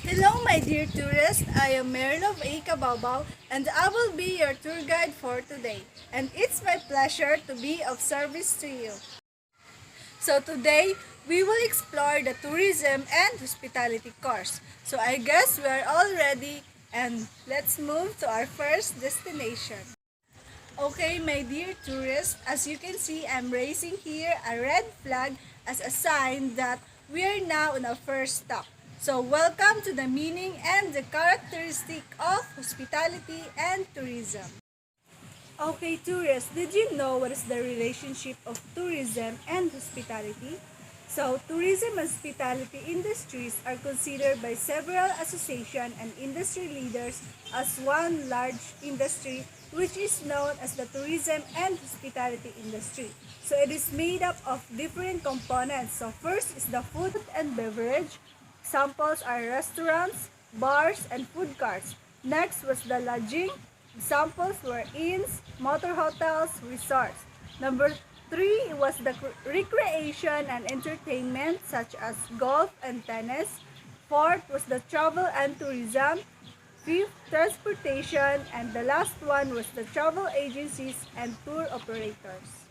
Hello my dear tourists, I am Merilov A. Kababaw and I will be your tour guide for today. And it's my pleasure to be of service to you. So today, we will explore the tourism and hospitality course. So I guess we are all ready and let's move to our first destination. Okay, my dear tourists, as you can see, I'm raising here a red flag as a sign that we are now on our first stop. So, welcome to the meaning and the characteristic of hospitality and tourism. Okay, tourists, did you know what is the relationship of tourism and hospitality? So, tourism and hospitality industries are considered by several association and industry leaders as one large industry which is known as the tourism and hospitality industry. So, it is made up of different components. So, first is the food and beverage. Examples are restaurants, bars, and food carts. Next was the lodging. Examples were inns, motor hotels, resorts. Number 3 was the recreation and entertainment such as golf and tennis. Fourth was the travel and tourism. Fifth, transportation. And the last one was the travel agencies and tour operators.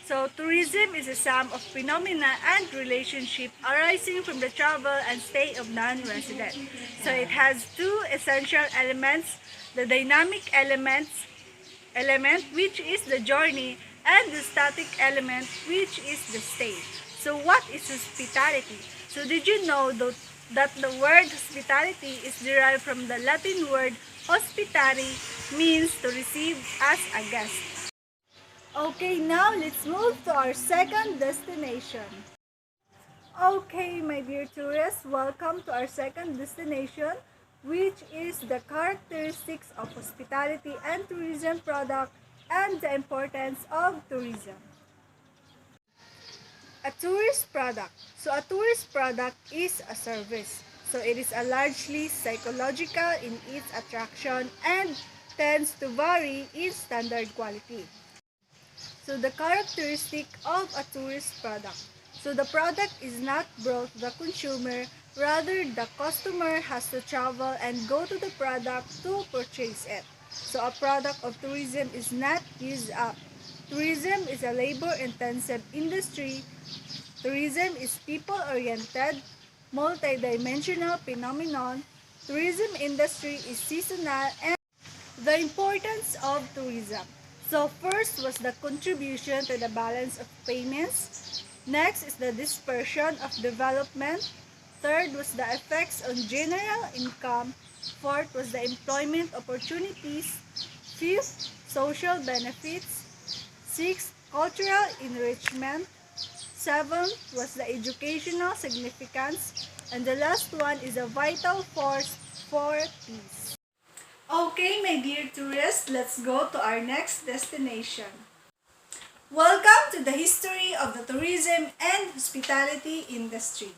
So, tourism is a sum of phenomena and relationship arising from the travel and stay of non-resident. So, it has two essential elements, the dynamic element which is the journey and the static element which is the stay. So, what is hospitality? So, did you know that the word hospitality is derived from the Latin word hospitari, means to receive as a guest. Okay, now let's move to our second destination. Okay, my dear tourists, welcome to our second destination, which is the characteristics of hospitality and tourism product and the importance of tourism. A tourist product. So a tourist product is a service. So it is a largely psychological in its attraction and tends to vary in standard quality. So the characteristic of a tourist product. So the product is not brought to the consumer, rather the customer has to travel and go to the product to purchase it. So a product of tourism is not used up. Tourism is a labor-intensive industry. Tourism is people-oriented, multidimensional phenomenon. Tourism industry is seasonal and the importance of tourism. So first was the contribution to the balance of payments. Next is the dispersion of development. Third was the effects on general income. Fourth was the employment opportunities. Fifth, social benefits. Sixth, cultural enrichment. Seventh was the educational significance. And the last one is a vital force for peace. Okay, my dear tourists, let's go to our next destination. Welcome to the history of the tourism and hospitality industry.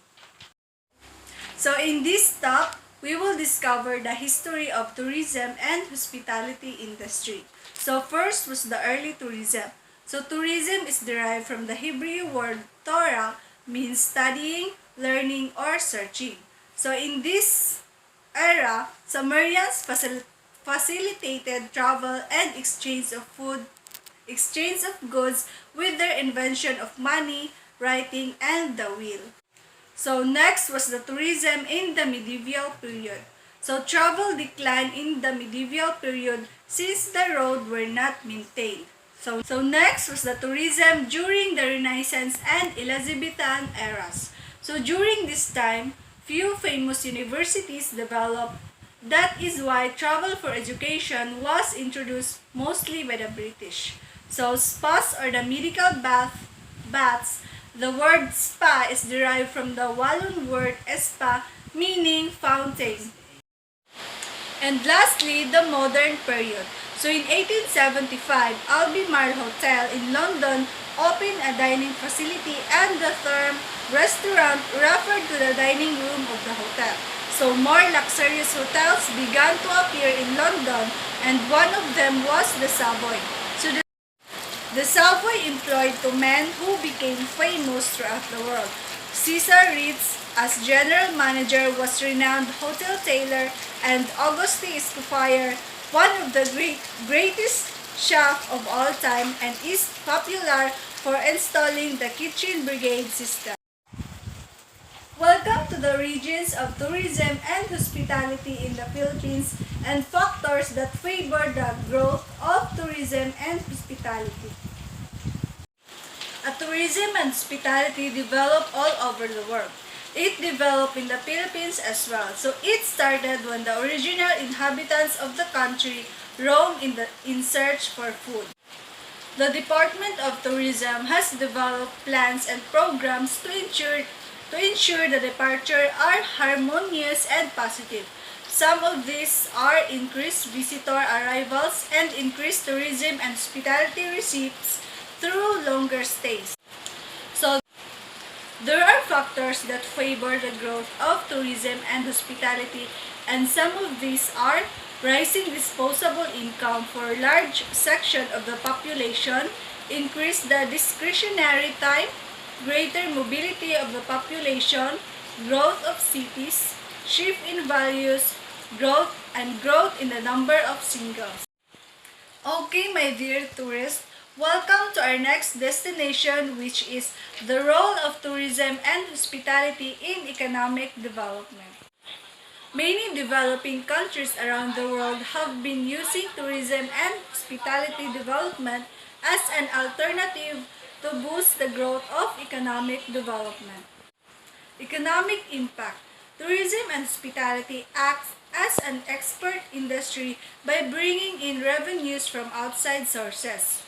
So in this stop, we will discover the history of tourism and hospitality industry. So first was the early tourism. So tourism is derived from the Hebrew word Torah, means studying, learning, or searching. So in this era, Sumerians facilitated travel and exchange of goods with their invention of money, writing, and the wheel. So next was the tourism in the medieval period. So travel declined in the medieval period since the roads were not maintained. So next was the tourism during the Renaissance and Elizabethan eras. So during this time, few famous universities developed. That is why travel for education was introduced mostly by the British. So spas or the medical baths, the word spa is derived from the Wallon word spa, meaning fountain. And lastly, the modern period. So in 1875, Albemarle Hotel in London opened a dining facility and the term restaurant referred to the dining room of the hotel. So more luxurious hotels began to appear in London and one of them was the Savoy. So the Savoy employed two men who became famous throughout the world, Caesar Ritz As general manager was renowned hotel tailor and Auguste Escoffier, one of the greatest chef of all time, and is popular for installing the kitchen brigade system. Welcome to the regions of tourism and hospitality in the Philippines and factors that favor the growth of tourism and hospitality. Tourism and hospitality develop all over the world. It developed in the Philippines as well. So it started when the original inhabitants of the country roamed in search for food. The Department of Tourism has developed plans and programs to ensure the departure are harmonious and positive. Some of these are increased visitor arrivals and increased tourism and hospitality receipts through longer stays. So, there are factors that favor the growth of tourism and hospitality, and some of these are rising disposable income for a large section of the population, increase the discretionary time, greater mobility of the population, growth of cities, shift in values, growth in the number of singles. Okay, my dear tourists, welcome to our next destination, which is the role of tourism and hospitality in economic development. Many developing countries around the world have been using tourism and hospitality development as an alternative to boost the growth of economic development. Economic impact. Tourism and hospitality acts as an export industry by bringing in revenues from outside sources.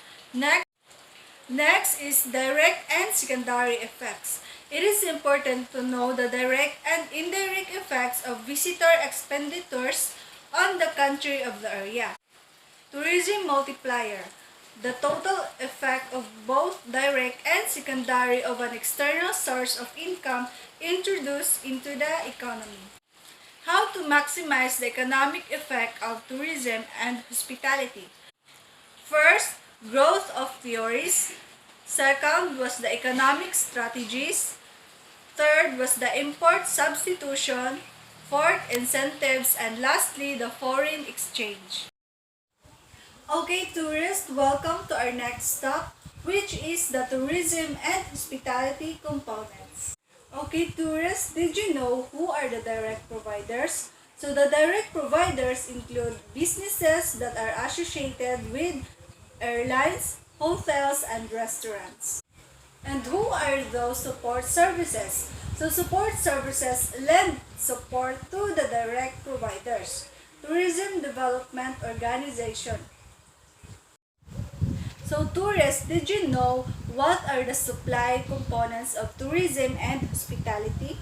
Next is direct and secondary effects. It is important to know the direct and indirect effects of visitor expenditures on the country of the area. Tourism multiplier. The total effect of both direct and secondary of an external source of income introduced into the economy. How to maximize the economic effect of tourism and hospitality. First, growth of theories. Second was the economic strategies. Third was the import substitution. Fourth, incentives. And lastly, the foreign exchange. Okay, tourists, welcome to our next stop, which is the tourism and hospitality components. Okay, tourists, did you know who are the direct providers? So the direct providers include businesses that are associated with airlines, hotels, and restaurants. And who are those support services? So support services lend support to the direct providers. Tourism Development Organization. So tourists, did you know what are the supply components of tourism and hospitality?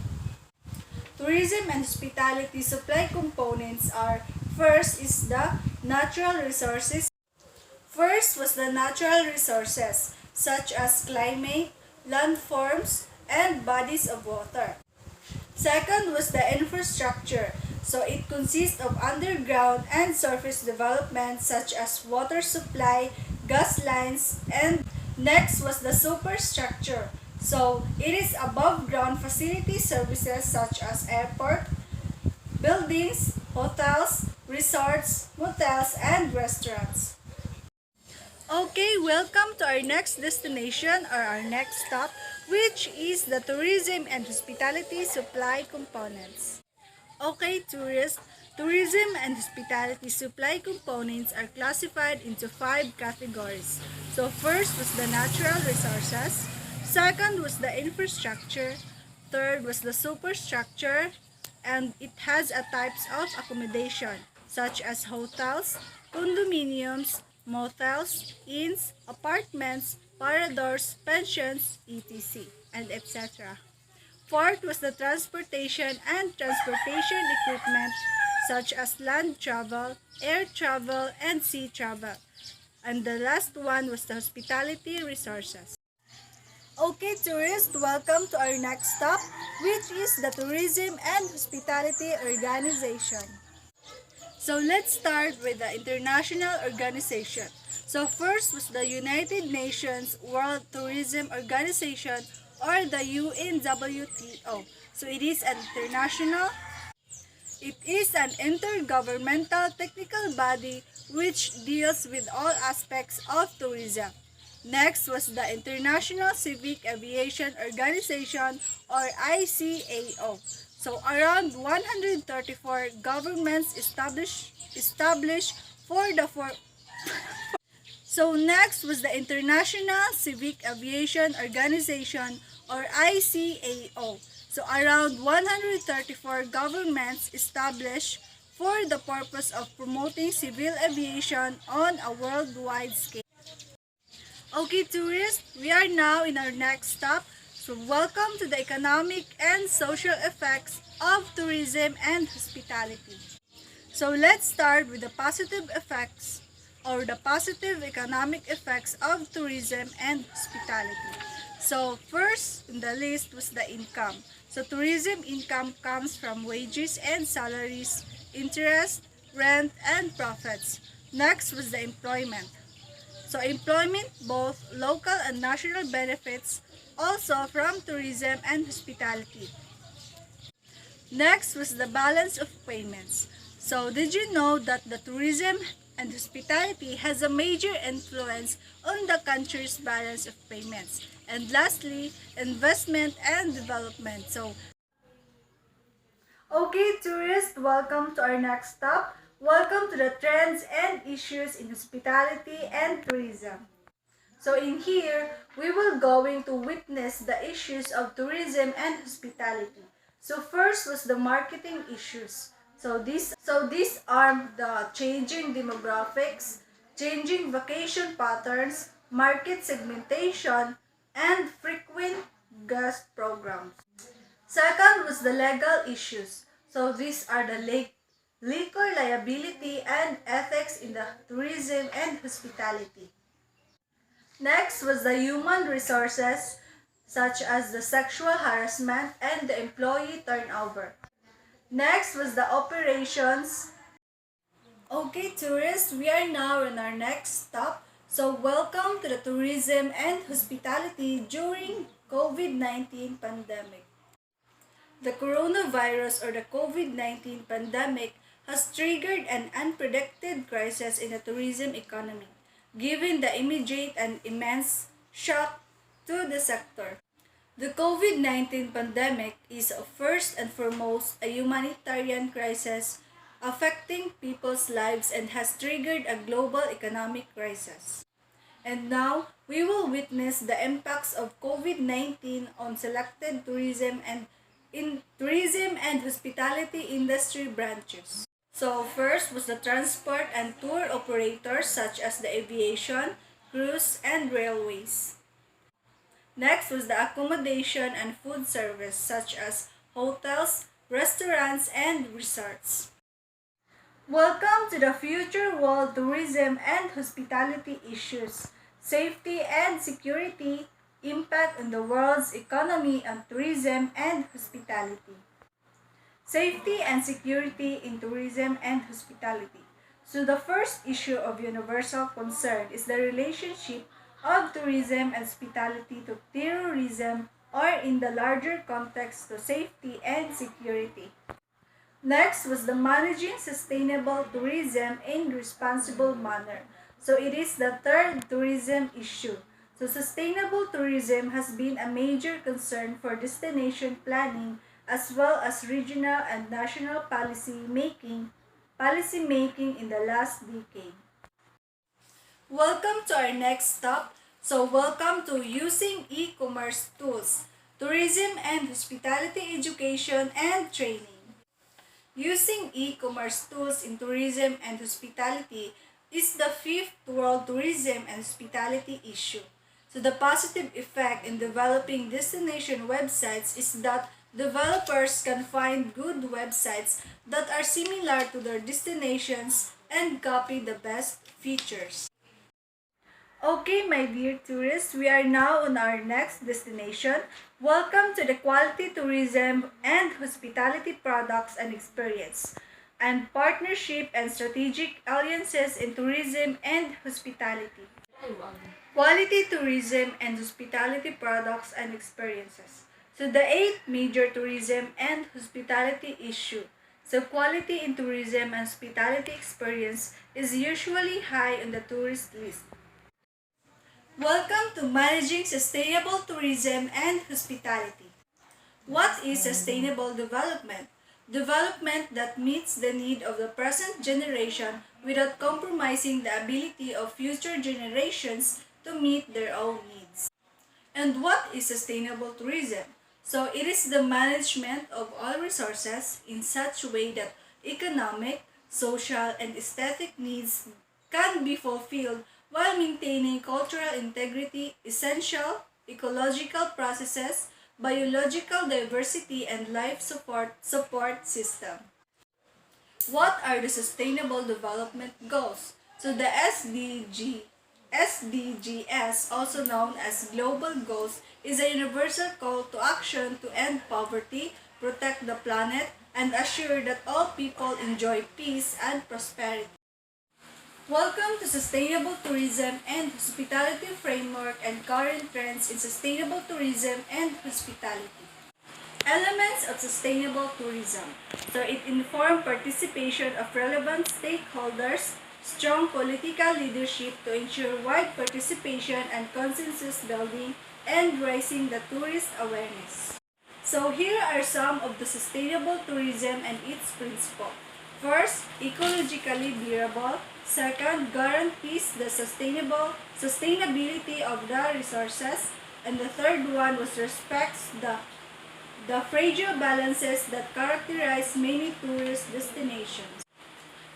Tourism and hospitality supply components are: first is the natural resources. First was the natural resources such as climate, landforms, and bodies of water. Second was the infrastructure. So it consists of underground and surface development such as water supply, gas lines, and next was the superstructure. So it is above ground facility services such as airport, buildings, hotels, resorts, motels, and restaurants. Okay, welcome to our next destination or our next stop, which is the tourism and hospitality supply components. Okay, tourists, tourism and hospitality supply components are classified into 5 categories. So first was the natural resources, second was the infrastructure, third was the superstructure, and it has a types of accommodation such as hotels, condominiums, motels, inns, apartments, paradors, pensions, etc. and etc. Fourth was the transportation and transportation equipment such as land travel, air travel, and sea travel. And the last one was the hospitality resources. Okay, tourists, welcome to our next stop, which is the Tourism and Hospitality Organization. So let's start with the international organization. So first was the United Nations World Tourism Organization or the UNWTO. So it is an international. It is an intergovernmental technical body which deals with all aspects of tourism. Next was the International Civic Aviation Organization or ICAO. So around 134 governments established for the So next was the International Civic Aviation Organization or ICAO. So around 134 governments established for the purpose of promoting civil aviation on a worldwide scale. Okay, tourists, we are now in our next stop. So welcome to the economic and social effects of tourism and hospitality. So let's start with the positive effects or the positive economic effects of tourism and hospitality. So first in the list was the income. So tourism income comes from wages and salaries, interest, rent, and profits. Next was the employment. So employment, both local and national benefits, also from tourism and hospitality. Next was the balance of payments. So did you know that the tourism and hospitality has a major influence on the country's balance of payments? And lastly, investment and development. Okay, tourists, welcome to our next stop. Welcome to the trends and issues in hospitality and tourism. So in here, we will going to witness the issues of tourism and hospitality. So first was the marketing issues. So these are the changing demographics, changing vacation patterns, market segmentation, and frequent guest programs. Second was the legal issues. So these are the liquor liability and ethics in the tourism and hospitality. Next was the human resources such as the sexual harassment and the employee turnover. Next was the operations. Okay, tourists, we are now on our next stop. So welcome to the tourism and hospitality during COVID-19 pandemic. The coronavirus or the COVID-19 pandemic has triggered an unpredicted crisis in the tourism economy, giving the immediate and immense shock to the sector. The COVID-19 pandemic is first and foremost a humanitarian crisis affecting people's lives and has triggered a global economic crisis. And now, we will witness the impacts of COVID-19 on selected tourism and hospitality industry branches. So first was the transport and tour operators such as the aviation, cruise, and railways. Next was the accommodation and food service such as hotels, restaurants, and resorts. Welcome to the future world tourism and hospitality issues, safety and security, impact on the world's economy on tourism and hospitality. Safety and security in tourism and hospitality. So the first issue of universal concern is the relationship of tourism and hospitality to terrorism or in the larger context to safety and security. Next was the managing sustainable tourism in responsible manner. So it is the third tourism issue. So sustainable tourism has been a major concern for destination planning as well as regional and national policy making in the last decade. Welcome to our next stop. So welcome to using e-commerce tools, tourism and hospitality education and training. Using e-commerce tools in tourism and hospitality is the fifth world tourism and hospitality issue. So the positive effect in developing destination websites is that developers can find good websites that are similar to their destinations and copy the best features. Okay, my dear tourists, we are now on our next destination. Welcome to the quality tourism and hospitality products and experience, and partnership and strategic alliances in tourism and hospitality. Quality tourism and hospitality products and experiences. So the eighth major tourism and hospitality issue. So quality in tourism and hospitality experience is usually high on the tourist list. Welcome to Managing Sustainable Tourism and Hospitality. What is sustainable development? Development that meets the need of the present generation without compromising the ability of future generations to meet their own needs. And what is sustainable tourism? So it is the management of all resources in such a way that economic, social, and aesthetic needs can be fulfilled while maintaining cultural integrity, essential ecological processes, biological diversity, and life support system. What are the Sustainable Development Goals? So the SDGs, also known as Global Goals, is a universal call to action to end poverty, protect the planet, and assure that all people enjoy peace and prosperity. Welcome to Sustainable Tourism and Hospitality Framework and Current Trends in Sustainable Tourism and Hospitality. Elements of sustainable tourism. So it informs participation of relevant stakeholders, strong political leadership to ensure wide participation and consensus building, and raising the tourist awareness. So here are some of the sustainable tourism and its principles. First, ecologically durable. Second, guarantees the sustainability of the resources. And the third one was respects the fragile balances that characterize many tourist destinations.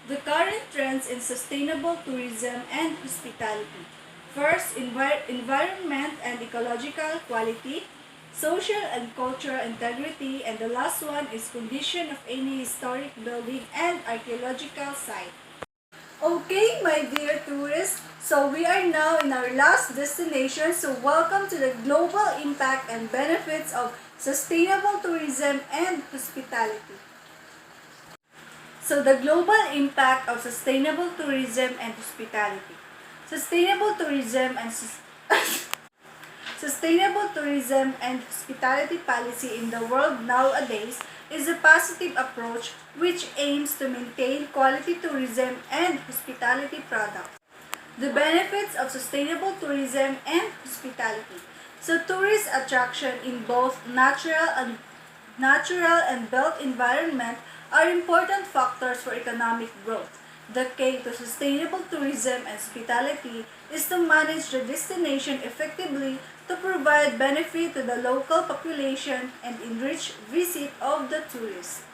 The current trends in sustainable tourism and hospitality. First, environment and ecological quality, social and cultural integrity, and the last one is condition of any historic building and archaeological site. Okay, my dear tourists, so we are now in our last destination. So welcome to the global impact and benefits of sustainable tourism and hospitality. So the global impact of sustainable tourism and hospitality. Sustainable tourism and Sustainable tourism and hospitality policy in the world nowadays is a positive approach which aims to maintain quality tourism and hospitality products. The benefits of sustainable tourism and hospitality. So tourist attraction in both natural and built environment are important factors for economic growth. The key to sustainable tourism and hospitality is to manage the destination effectively to provide benefit to the local population and enrich visit of the tourists.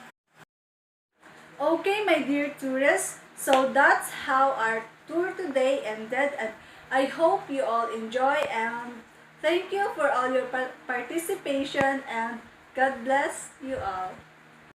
Okay, my dear tourists, so that's how our tour today ended, and I hope you all enjoy, and thank you for all your participation, and God bless you all.